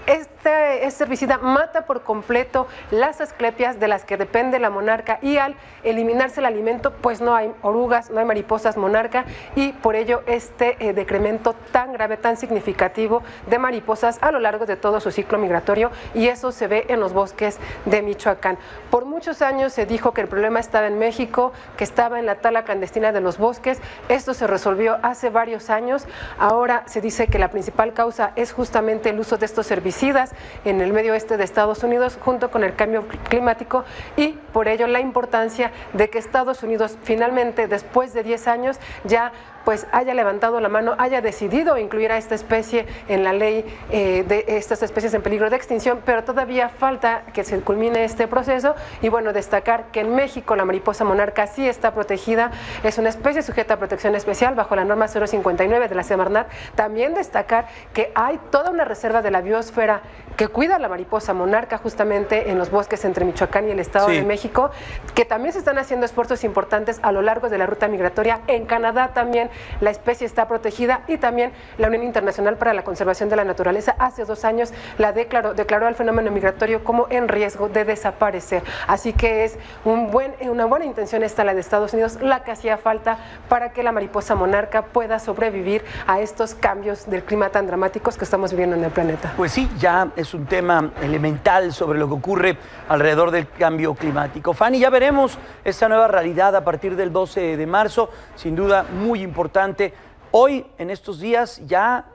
Este herbicida mata por completo las asclepias de las que depende la monarca, y al eliminarse el alimento pues no hay orugas, no hay mariposas monarca, y por ello este decremento tan grave, tan significativo de mariposas a lo largo de todo su ciclo migratorio, y eso se ve en los bosques de Michoacán. Por muchos años se dijo que el problema estaba en México, que estaba en la tala clandestina de los bosques. Esto se resolvió hace varios años. Ahora se dice que la principal causa es justamente el uso de estos herbicidas en el medio oeste de Estados Unidos junto con el cambio climático, y por ello la importancia de que Estados Unidos finalmente, después de 10 años, ya pues haya levantado la mano, haya decidido incluir a esta especie en la ley de estas especies en peligro de extinción, pero todavía falta que se culmine este proceso. Y bueno, destacar que en México la mariposa monarca sí está protegida, es una especie sujeta a protección especial bajo la norma 059 de la Semarnat. También destacar que hay toda una reserva de la biosfera que cuida a la mariposa monarca justamente en los bosques entre Michoacán y el Estado de México, que también se están haciendo esfuerzos importantes a lo largo de la ruta migratoria. En Canadá también la especie está protegida, y también la Unión Internacional para la Conservación de la Naturaleza hace 2 años la declaró al fenómeno migratorio como en riesgo de desaparecer. Así que es una buena intención esta, la de Estados Unidos, la que hacía falta para que la mariposa monarca pueda sobrevivir a estos cambios del clima tan dramáticos que estamos viviendo en el planeta. Pues sí, ya es un tema elemental sobre lo que ocurre alrededor del cambio climático. Fanny, ya veremos esta nueva realidad a partir del 12 de marzo, sin duda muy importante. Hoy, en estos días, ya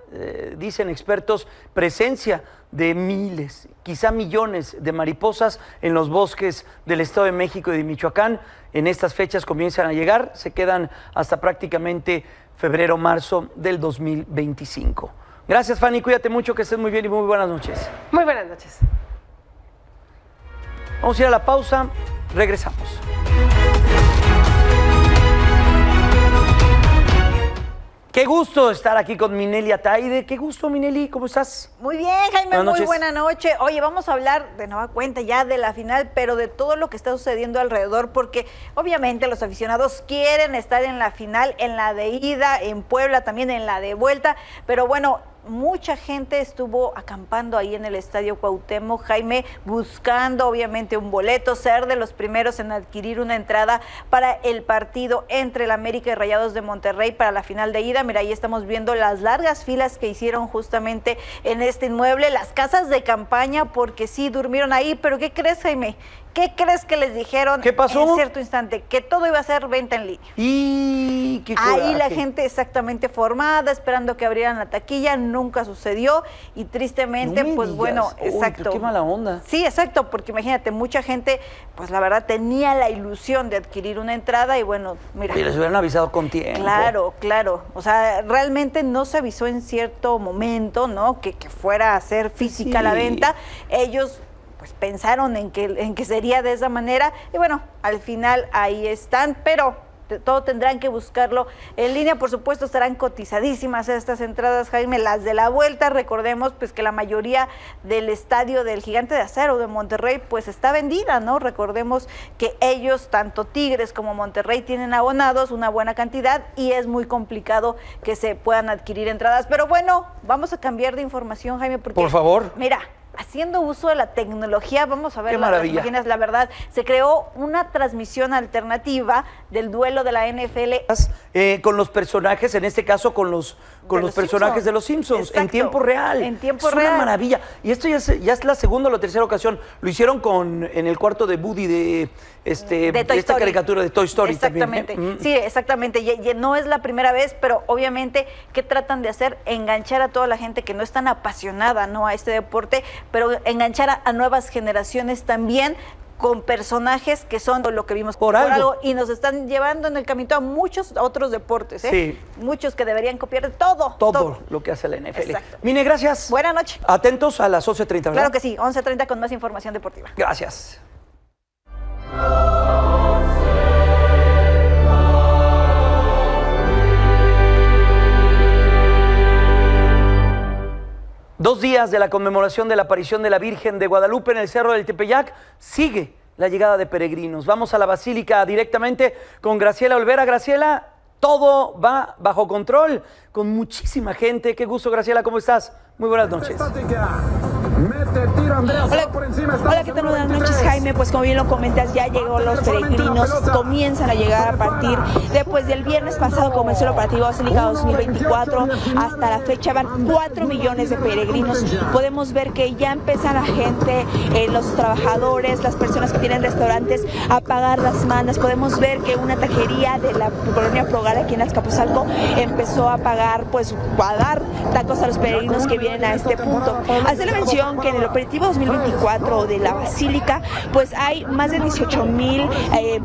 dicen expertos, presencia de miles, quizá millones de mariposas en los bosques del Estado de México y de Michoacán. En estas fechas comienzan a llegar, se quedan hasta prácticamente febrero, marzo del 2025. Gracias, Fanny, cuídate mucho, que estés muy bien y muy buenas noches. Muy buenas noches. Vamos a ir a la pausa, regresamos. Qué gusto estar aquí con Minely Ataide. Qué gusto, Minely, ¿cómo estás? Muy bien, Jaime, muy buena noche. Oye, vamos a hablar de nueva cuenta ya de la final, pero de todo lo que está sucediendo alrededor, porque obviamente los aficionados quieren estar en la final, en la de ida, en Puebla, también en la de vuelta, pero bueno, mucha gente estuvo acampando ahí en el Estadio Cuauhtémoc, Jaime, buscando obviamente un boleto, ser de los primeros en adquirir una entrada para el partido entre el América y Rayados de Monterrey para la final de ida. Mira, ahí estamos viendo las largas filas que hicieron justamente en este inmueble, las casas de campaña, porque sí, durmieron ahí, pero ¿qué crees, Jaime? ¿Qué crees que les dijeron? ¿Qué pasó? En cierto instante? Que todo iba a ser venta en línea. Y qué coraje. Ahí la gente exactamente formada, esperando que abrieran la taquilla, nunca sucedió, y tristemente, no pues digas. bueno, Uy, exacto. Qué mala onda. Sí, exacto, porque imagínate, mucha gente, pues la verdad tenía la ilusión de adquirir una entrada, y bueno, mira. Y les hubieran avisado con tiempo. Claro, claro. O sea, realmente no se avisó en cierto momento, ¿no? Que fuera a ser física la venta. Ellos pues pensaron en que sería de esa manera, y bueno, al final ahí están, pero todo tendrán que buscarlo en línea. Por supuesto, estarán cotizadísimas estas entradas, Jaime, las de la vuelta. Recordemos pues que la mayoría del estadio del Gigante de Acero de Monterrey pues está vendida, ¿no? Recordemos que ellos, tanto Tigres como Monterrey, tienen abonados una buena cantidad, y es muy complicado que se puedan adquirir entradas. Pero bueno, vamos a cambiar de información, Jaime, porque, por favor, mira, haciendo uso de la tecnología, vamos a ver las imágenes, la verdad, se creó una transmisión alternativa del duelo de la NFL. Con los personajes, en este caso con los personajes de los Simpsons, exacto, en tiempo real. En tiempo real. Es una maravilla. Y esto ya es la segunda o la tercera ocasión. Lo hicieron en el cuarto de Woody de esta caricatura de Toy Story. Exactamente, también. Sí, exactamente. Y no es la primera vez, pero obviamente, ¿qué tratan de hacer? Enganchar a toda la gente que no es tan apasionada, ¿no?, a este deporte, pero enganchar a nuevas generaciones también, con personajes que son lo que vimos por algo, y nos están llevando en el camino a muchos otros deportes, ¿eh? Sí. Muchos que deberían copiar todo lo que hace la NFL. Exacto. Mine, gracias. Buenas noches. Atentos a las 11:30, ¿verdad? Claro que sí, 11:30 con más información deportiva. Gracias. Dos días de la conmemoración de la aparición de la Virgen de Guadalupe en el Cerro del Tepeyac, sigue la llegada de peregrinos. Vamos a la Basílica directamente con Graciela Olvera. Graciela, todo va bajo control, con muchísima gente. Qué gusto, Graciela, ¿cómo estás? Muy buenas noches. Hola, ¿qué tal? Buenas noches, Jaime. Pues como bien lo comentas, ya llegó los peregrinos, comienzan a llegar a partir después del viernes pasado comenzó el operativo Basílica 2024, hasta la fecha van 4 millones de peregrinos. Podemos ver que ya empiezan la gente, los trabajadores, las personas que tienen restaurantes a pagar las mandas. Podemos ver que una taquería de la colonia Progal aquí en Azcapotzalco empezó a pagar, pues a dar tacos a los peregrinos que vienen a este punto. Hace la mención que en el operativo 2024 de la Basílica, pues hay más de 18,000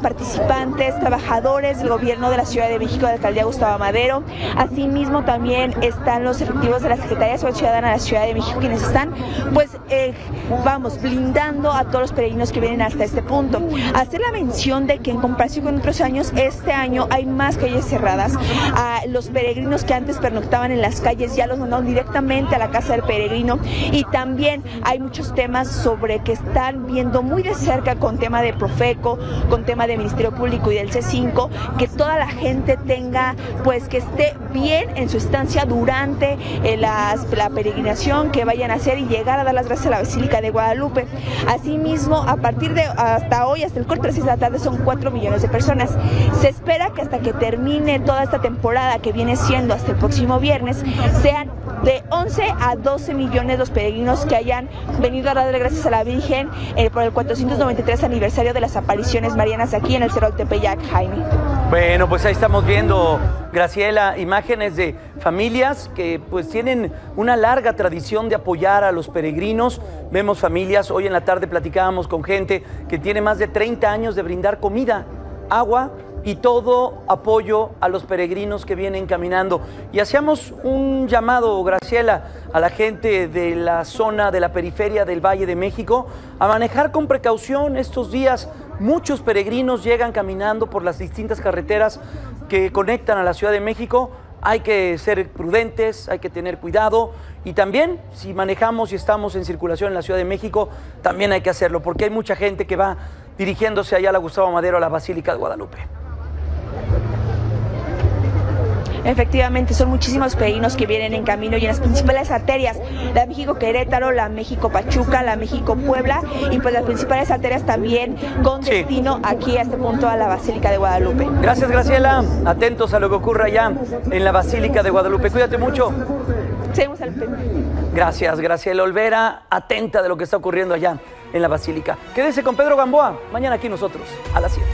participantes, trabajadores del gobierno de la Ciudad de México, de la alcaldía Gustavo Madero. Asimismo también están los efectivos de la Secretaría de Seguridad Ciudadana de la Ciudad de México, quienes están pues blindando a todos los peregrinos que vienen hasta este punto. Hacer la mención de que en comparación con otros años, este año hay más calles cerradas. A los peregrinos que antes pernoctaban en las calles ya los mandaron directamente a la casa del peregrino, y también hay muchos temas sobre que están viendo muy de cerca con tema de Profeco, con tema de Ministerio Público y del C5, que toda la gente tenga, pues que esté bien en su estancia durante la peregrinación que vayan a hacer y llegar a dar las gracias a la Basílica de Guadalupe. Asimismo, a partir de hasta hoy, hasta el corte de las 6 de la tarde, son 4 millones de personas. Se espera que hasta que termine toda esta temporada, que viene siendo hasta el próximo viernes, sean de 11 a 12 millones los peregrinos que hayan venido a darle gracias a la Virgen por el 493 aniversario de las apariciones marianas aquí en el Cerro del Tepeyac, Jaime. Bueno, pues ahí estamos viendo, Graciela, imágenes de familias que pues tienen una larga tradición de apoyar a los peregrinos. Vemos familias, hoy en la tarde platicábamos con gente que tiene más de 30 años de brindar comida, agua y todo apoyo a los peregrinos que vienen caminando. Y hacíamos un llamado, Graciela, a la gente de la zona de la periferia del Valle de México a manejar con precaución estos días. Muchos peregrinos llegan caminando por las distintas carreteras que conectan a la Ciudad de México. Hay que ser prudentes, hay que tener cuidado, y también si manejamos y estamos en circulación en la Ciudad de México, también hay que hacerlo, porque hay mucha gente que va dirigiéndose allá a la Gustavo Madero, a la Basílica de Guadalupe. Efectivamente, son muchísimos peregrinos que vienen en camino, y en las principales arterias, la México-Querétaro, la México-Pachuca, la México-Puebla, y pues las principales arterias también con destino aquí a este punto a la Basílica de Guadalupe. Gracias, Graciela. Atentos a lo que ocurra allá en la Basílica de Guadalupe. Cuídate mucho. Seguimos al pendiente. Gracias, Graciela Olvera, atenta de lo que está ocurriendo allá en la Basílica. Quédese con Pedro Gamboa, mañana aquí nosotros, a las 7.